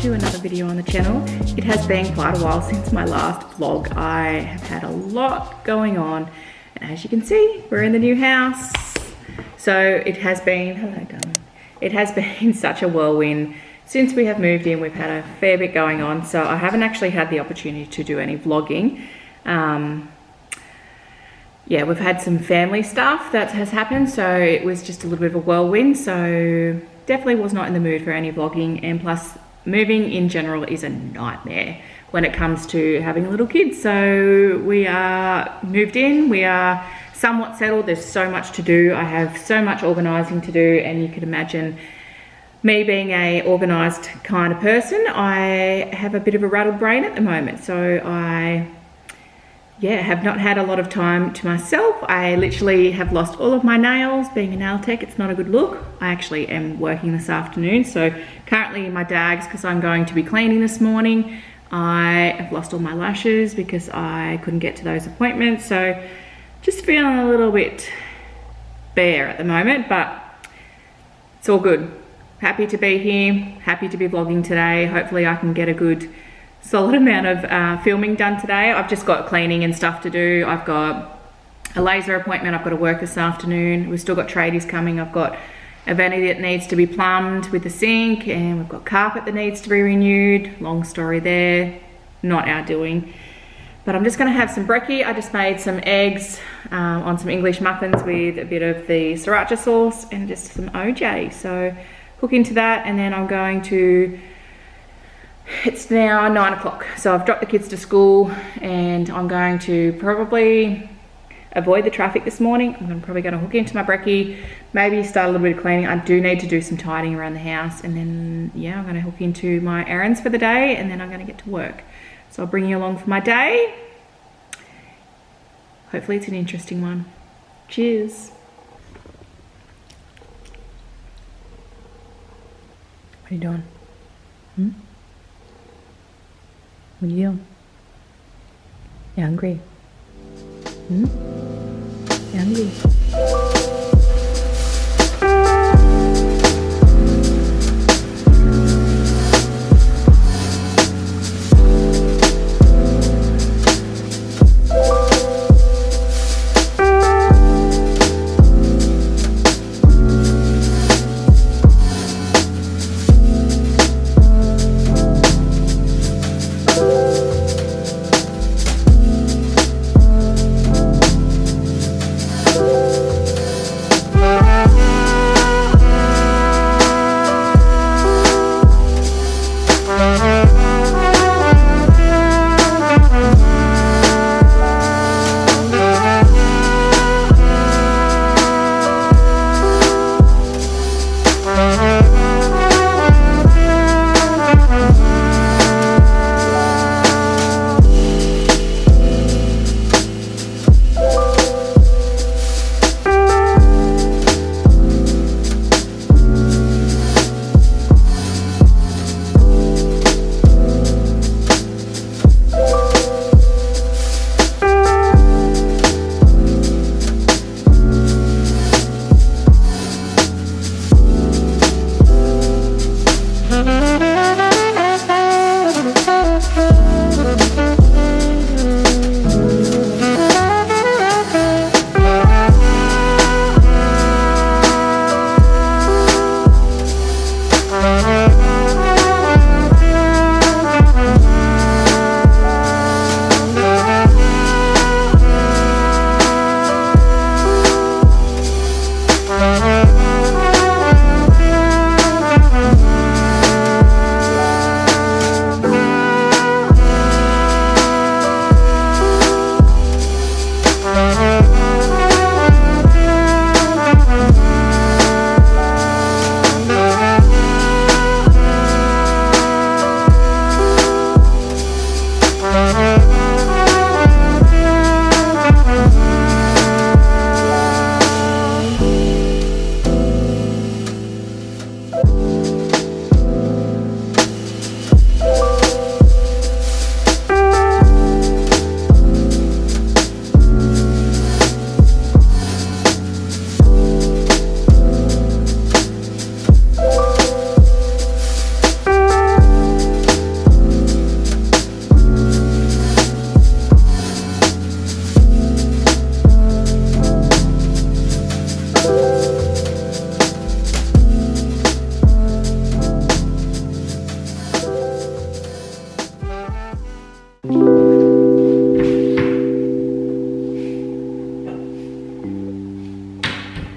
to another video on the channel. It has been quite a while since my last vlog. I have had a lot going on, and as you can see, we're in the new house. So it has been, hello darling, it has been such a whirlwind. Since we have moved in, we've had a fair bit going on, so I haven't actually had the opportunity to do any vlogging. Yeah, we've had some family stuff that has happened, so it was just a little bit of a whirlwind, so definitely was not in the mood for any vlogging. And plus, moving in general is a nightmare when it comes to having little kids. So we are moved in, we are somewhat settled. There's so much to do. I have so much organising to do, and you can imagine me being a organised kind of person, I have a bit of a rattled brain at the moment. So I have not had a lot of time to myself. I literally have lost all of my nails. Being a nail tech, it's not a good look. I actually am working this afternoon, so currently my dags, because I'm going to be cleaning this morning. I have lost all my lashes because I couldn't get to those appointments, so just feeling a little bit bare at the moment, but it's all good. Happy to be here, happy to be vlogging today. Hopefully I can get a good solid amount of filming done today. I've just got cleaning and stuff to do. I've got a laser appointment I've got to work this afternoon. We've still got tradies coming. I've got a vanity that needs to be plumbed with the sink, and we've got carpet that needs to be renewed. Long story there, not our doing. But I'm just gonna have some brekkie. I just made some eggs on some English muffins with a bit of the sriracha sauce and just some OJ. So cook into that, and then I'm going to, it's now 9 o'clock, so I've dropped the kids to school, and I'm going to probably avoid the traffic this morning. I'm probably going to hook into my brekkie, maybe start a little bit of cleaning. I do need to do some tidying around the house, and then yeah, I'm going to hook into my errands for the day, and then I'm going to get to work. So I'll bring you along for my day. Hopefully it's an interesting one. Cheers. What are you doing? What are you doing? You hungry? You hungry?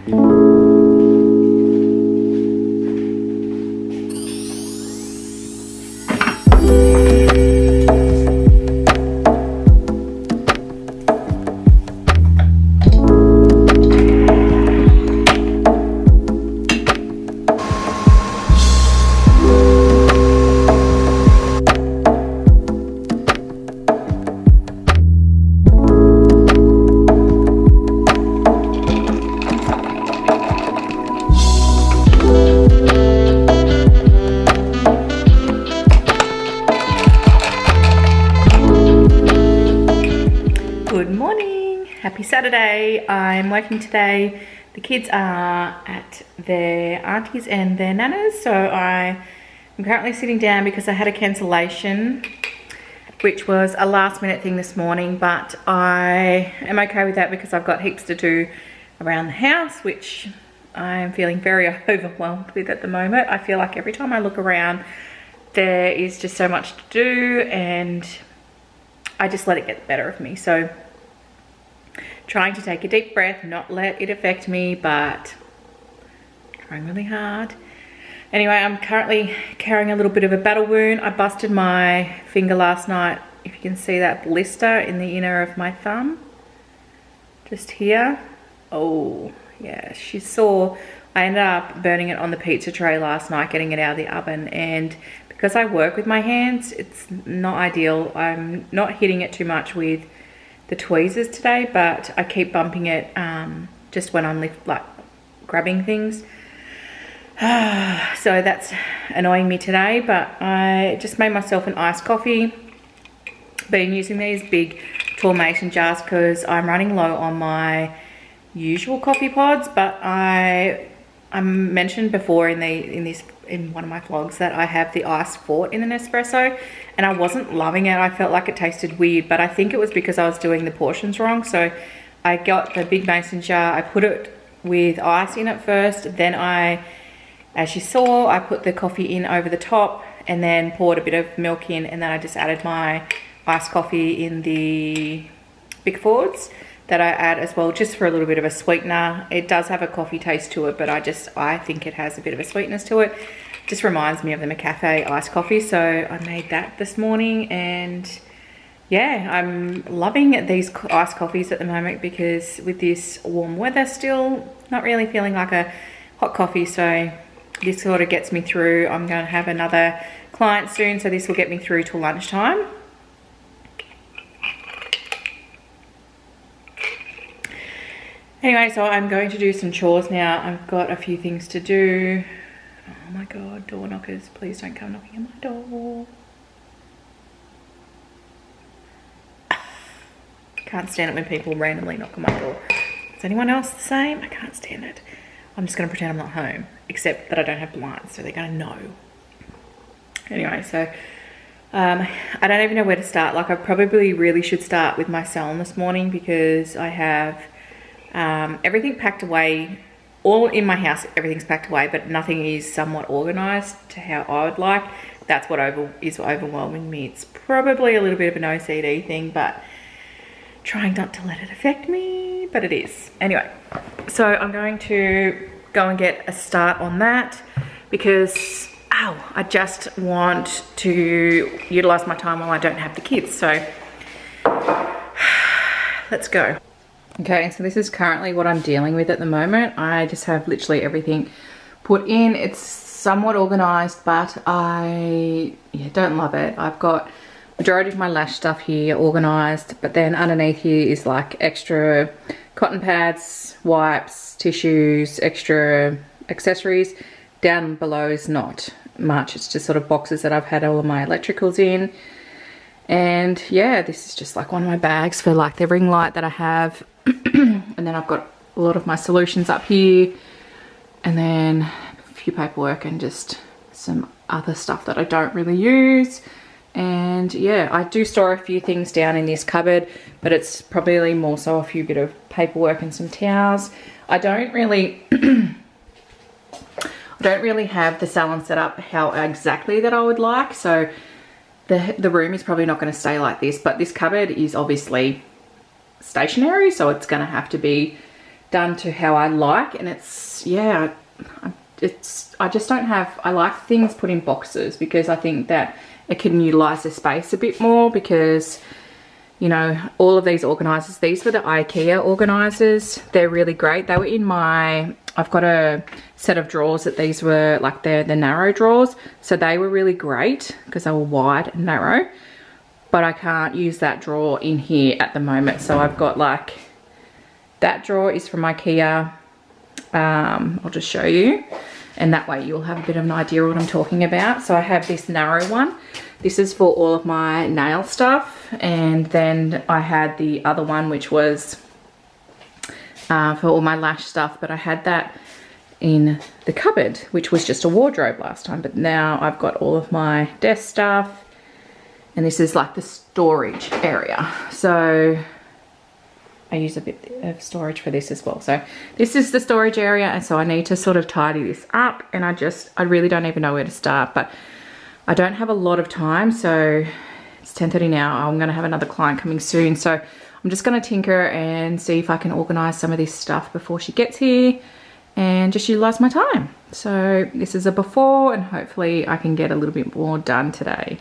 Good morning, happy Saturday. I'm working today. The kids are at their aunties and their nanas, so I am currently sitting down because I had a cancellation, which was a last minute thing this morning, but I am okay with that because I've got heaps to do around the house, which I am feeling very overwhelmed with at the moment. I feel like every time I look around, there is just so much to do, and I just let it get the better of me. So trying to take a deep breath, not let it affect me, but trying really hard. Anyway, I'm currently carrying a little bit of a battle wound. I busted my finger last night. If you can see that blister in the inner of my thumb, just here. Oh yeah, she's sore. I ended up burning it on the pizza tray last night, getting it out of the oven, and because I work with my hands, it's not ideal. I'm not hitting it too much with the tweezers today, but I keep bumping it just when I'm grabbing things. So that's annoying me today, but I just made myself an iced coffee. Been using these big tall mason jars because I'm running low on my usual coffee pods, but I mentioned before in one of my vlogs that I have the iced fort in an espresso, and I wasn't loving it. I felt like it tasted weird, but I think it was because I was doing the portions wrong. So I got the big mason jar, I put it with ice in it first, then as you saw, I put the coffee in over the top and then poured a bit of milk in, and then I just added my iced coffee in the big forts that I add as well, just for a little bit of a sweetener. It does have a coffee taste to it, but I think it has a bit of a sweetness to it. Just reminds me of the McCafe iced coffee, so I made that this morning, and yeah, I'm loving these iced coffees at the moment because with this warm weather still, not really feeling like a hot coffee, so this sort of gets me through. I'm going to have another client soon, so this will get me through till lunchtime. Anyway, so I'm going to do some chores now. I've got a few things to do. Oh my God, door knockers, please don't come knocking on my door. Can't stand it when people randomly knock on my door. Is anyone else the same? I can't stand it. I'm just going to pretend I'm not home, except that I don't have blinds, so they're going to know. Anyway, so I don't even know where to start. Like, I probably really should start with my Salon this morning because I have everything packed away. All in my house, everything's packed away, but nothing is somewhat organised to how I would like. That's what is overwhelming me. It's probably a little bit of an OCD thing, but trying not to let it affect me, but it is. Anyway, so I'm going to go and get a start on that because, I just want to utilise my time while I don't have the kids. So let's go. Okay, so this is currently what I'm dealing with at the moment. I just have literally everything put in. It's somewhat organised, but I don't love it. I've got majority of my lash stuff here organised, but then underneath here is like extra cotton pads, wipes, tissues, extra accessories. Down below is not much. It's just sort of boxes that I've had all of my electricals in. And yeah, this is just like one of my bags for like the ring light that I have. And then I've got a lot of my solutions up here, and then a few paperwork and just some other stuff that I don't really use. And yeah, I do store a few things down in this cupboard, but it's probably more so a few bit of paperwork and some towels. I don't really have the salon set up how exactly that I would like, so the room is probably not going to stay like this, but this cupboard is obviously stationary, so it's going to have to be done to how I like, and it's, yeah, I just don't have, I like things put in boxes because I think that it can utilize the space a bit more, because, you know, all of these organisers, these were the IKEA organisers. They're really great. They were in my, I've got a set of drawers that these were like the narrow drawers. So they were really great because they were wide and narrow, but I can't use that drawer in here at the moment. So I've got like, that drawer is from IKEA. I'll just show you, and that way you'll have a bit of an idea what I'm talking about. So I have this narrow one. This is for all of my nail stuff, and then I had the other one which was for all my lash stuff, but I had that in the cupboard, which was just a wardrobe last time, but now I've got all of my desk stuff, and this is like the storage area. So I use a bit of storage for this as well. So this is the storage area, and so I need to sort of tidy this up, and I really don't even know where to start, but I don't have a lot of time. So it's 10:30 now. I'm going to have another client coming soon, so I'm just going to tinker and see if I can organize some of this stuff before she gets here and just utilize my time. So this is a before, and hopefully I can get a little bit more done today.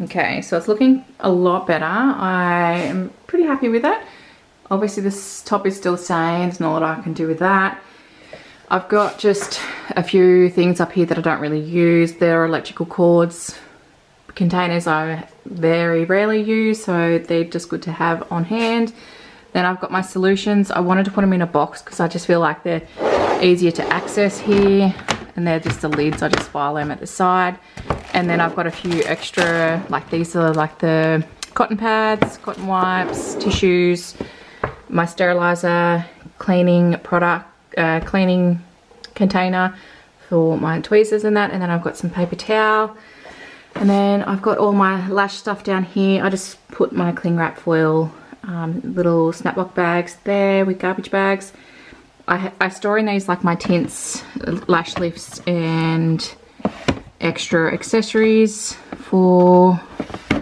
Okay, so it's looking a lot better. I am pretty happy with it. Obviously this top is still the same, there's not a lot I can do with that. I've got just a few things up here that I don't really use. There are electrical cords. Containers I very rarely use, so they're just good to have on hand. Then I've got my solutions. I wanted to put them in a box because I just feel like they're easier to access here. And they're just the lids, I just file them at the side. And then I've got a few extra, like these are like the cotton pads, cotton wipes, tissues, my sterilizer, cleaning product, cleaning container for my tweezers and that. And then I've got some paper towel. And then I've got all my lash stuff down here. I just put my cling wrap foil, little snaplock bags there with garbage bags. I store in these like my tints, lash lifts and extra accessories for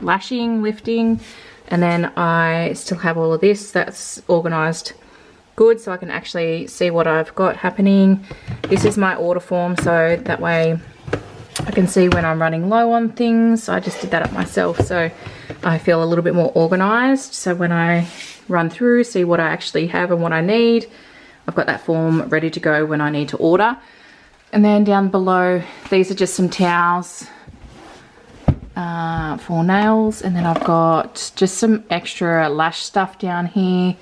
lashing, lifting. And then I still have all of this that's organized good, so I can actually see what I've got happening. This is my order form, so that way I can see when I'm running low on things. I just did that up myself, so I feel a little bit more organized. So when I run through, see what I actually have and what I need, I've got that form ready to go when I need to order. And then down below, these are just some towels for nails. And then I've got just some extra lash stuff down here.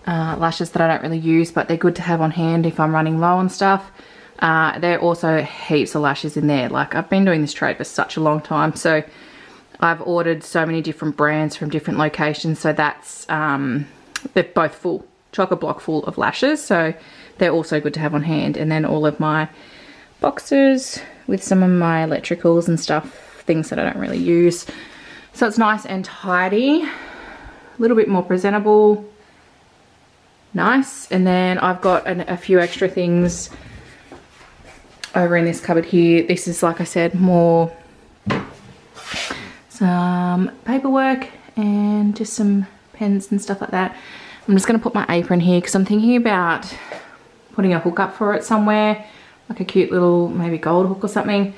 Lashes that I don't really use, but they're good to have on hand if I'm running low on stuff. There are also heaps of lashes in there. Like, I've been doing this trade for such a long time, so I've ordered so many different brands from different locations. So that's, they're both full. Chock-a block full of lashes, so they're also good to have on hand. And then all of my boxes with some of my electricals and stuff, things that I don't really use. So it's nice and tidy, a little bit more presentable. Nice. And then I've got a few extra things over in this cupboard here. This is, like I said, more some paperwork and just some pens and stuff like that. I'm just going to put my apron here because I'm thinking about putting a hook up for it somewhere, like a cute little maybe gold hook or something.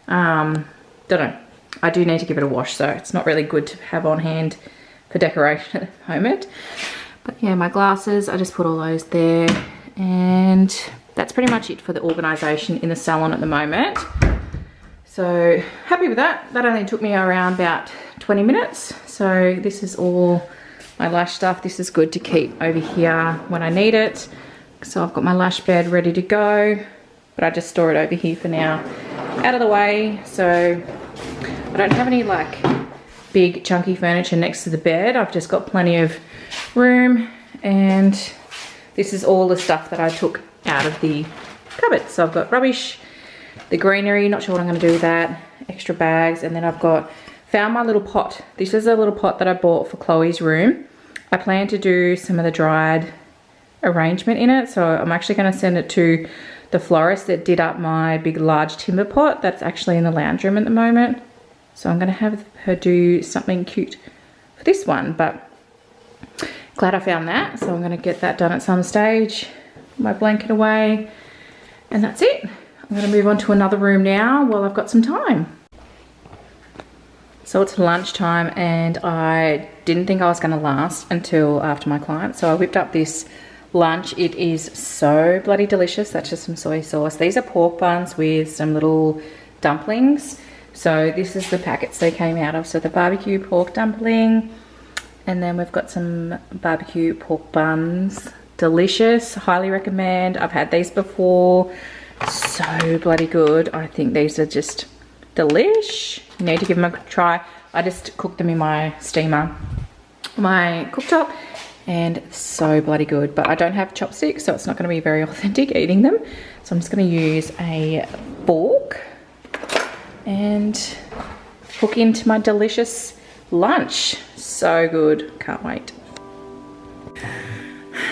Don't know. I do need to give it a wash, so it's not really good to have on hand for decoration at the moment. But yeah, my glasses, I just put all those there, and that's pretty much it for the organisation in the salon at the moment. So happy with that. That only took me around about 20 minutes. So this is all my lash stuff. This is good to keep over here when I need it. So I've got my lash bed ready to go, but I just store it over here for now, out of the way. So I don't have any like big chunky furniture next to the bed. I've just got plenty of room, and this is all the stuff that I took out of the cupboard. So I've got rubbish, the greenery, not sure what I'm going to do with that, extra bags, and then I've got found my little pot. This is a little pot that I bought for Chloe's room. I plan to do some of the dried arrangement in it, so I'm actually going to send it to the florist that did up my big large timber pot that's actually in the lounge room at the moment. So I'm going to have her do something cute for this one, but glad I found that. So I'm going to get that done at some stage. Put my blanket away, and that's it. I'm going to move on to another room now while I've got some time. So it's lunchtime, and I didn't think I was going to last until after my client. So I whipped up this lunch. It is so bloody delicious. That's just some soy sauce. These are pork buns with some little dumplings. So this is the packets they came out of. So the barbecue pork dumpling, and then we've got some barbecue pork buns. Delicious, highly recommend. I've had these before. So bloody good. I think these are just delish. You need to give them a try. I just cooked them in my steamer, my cooktop, and so bloody good. But I don't have chopsticks, so it's not going to be very authentic eating them. So I'm just going to use a fork and hook into my delicious lunch. So good, can't wait.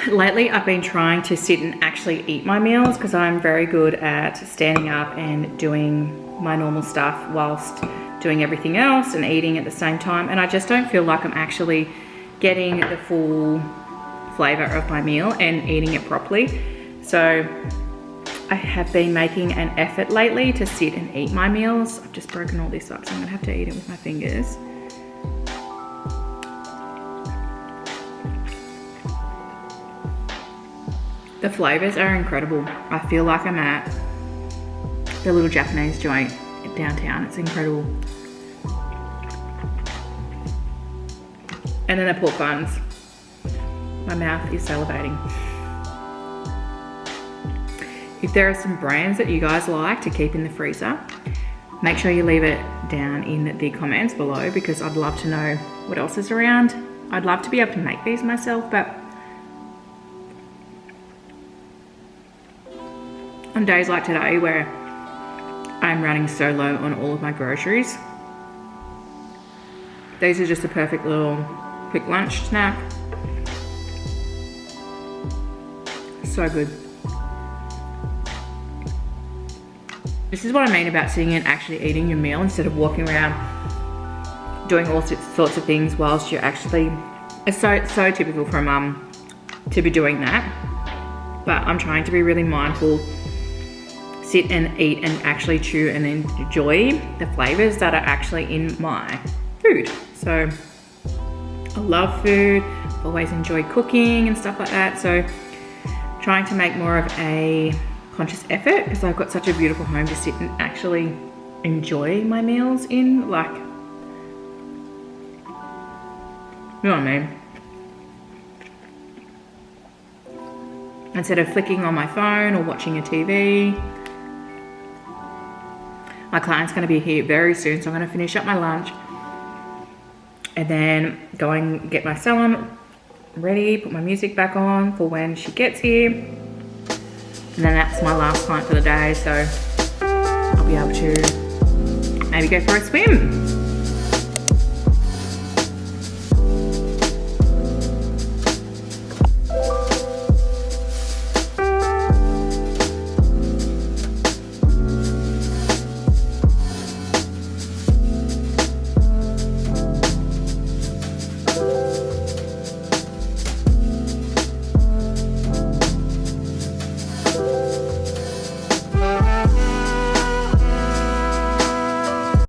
Lately I've been trying to sit and actually eat my meals because I'm very good at standing up and doing my normal stuff whilst doing everything else and eating at the same time, and I just don't feel like I'm actually getting the full flavour of my meal and eating it properly. So I have been making an effort lately to sit and eat my meals. I've just broken all this up, so I'm gonna have to eat it with my fingers. The flavours are incredible. I feel like I'm at the little Japanese joint downtown. It's incredible. And then the pork buns. My mouth is salivating. If there are some brands that you guys like to keep in the freezer, make sure you leave it down in the comments below, because I'd love to know what else is around. I'd love to be able to make these myself, but on days like today where I'm running so low on all of my groceries, these are just a perfect little quick lunch snack. So good. This is what I mean about sitting and actually eating your meal instead of walking around doing all sorts of things whilst you're actually, it's so typical for a mum to be doing that, but I'm trying to be really mindful, sit and eat and actually chew and enjoy the flavors that are actually in my food. So I love food, I've always enjoyed cooking and stuff like that, so trying to make more of a conscious effort because I've got such a beautiful home to sit and actually enjoy my meals in, like, you know what I mean? Instead of flicking on my phone or watching a TV. My client's gonna be here very soon, so I'm gonna finish up my lunch and then go and get my Salon ready, put my music back on for when she gets here. And then that's my last client for the day, so I'll be able to maybe go for a swim.